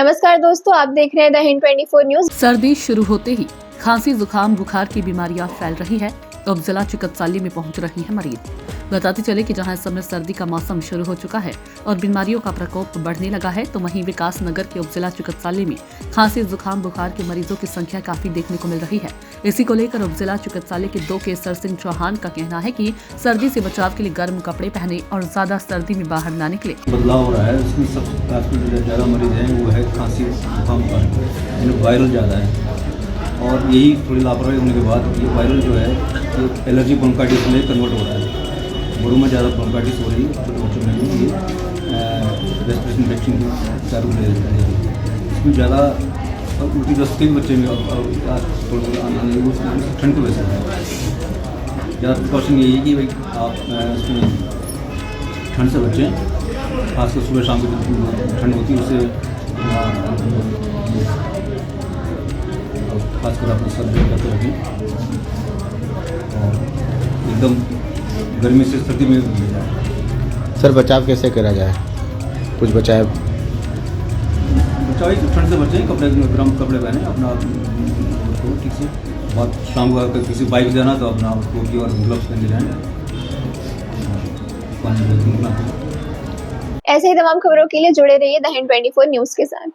नमस्कार दोस्तों, आप देख रहे हैं द हिंद 24 न्यूज। सर्दी शुरू होते ही खांसी, जुकाम, बुखार की बीमारियां फैल रही है तो अब जिला चिकित्सालय में पहुंच रही है मरीज। बताते चले कि जहां इस समय सर्दी का मौसम शुरू हो चुका है और बीमारियों का प्रकोप बढ़ने लगा है, तो वहीं विकास नगर के उपजिला चिकित्सालय में खांसी, जुकाम, बुखार के मरीजों की संख्या काफी देखने को मिल रही है। इसी को लेकर उपजिला चिकित्सालय के 2 केसर सिंह चौहान का कहना है कि सर्दी से बचाव के लिए गर्म कपड़े पहने और ज्यादा सर्दी में बाहर न निकले। बदलाव हो रहा है, उसमें सबसे ज़्यादा मरीज हैं वो है खांसी, जुकाम का, वायरल ज़्यादा है और यही थोड़ी लापरवाही होने के बाद ये वायरल जो है ये एलर्जी ब्रोंकाइटिस में कन्वर्ट हो रहा है। बड़ों में ज़्यादा ब्रोंकाइटिस हो रही है, छोटे बच्चों में भी ये रेस्पिरेशन इन्फेक्शन की चालू ले रही है। इसमें ज़्यादा उल्टी दस्त के बच्चे में ठंड की वजह से ज़्यादा प्रिकॉशन यही है कि भाई आप इसमें ठंड से बचें, खासकर सुबह शाम की ठंड होती है उससे खासकर अपना सर्दी करते रखें और एकदम गर्मी से सर्दी में। सर बचाव कैसे करा जाए? कुछ बचाव ठंड से बचें, कपड़े गर्म कपड़े पहने अपना उसको ठीक से। बहुत शाम को अगर किसी बाइक जाना तो अपना टोपी और ग्लव्स पहन के जाएँ। ऐसे ही तमाम खबरों के लिए जुड़े रहिए द हिंद 24 न्यूज के साथ।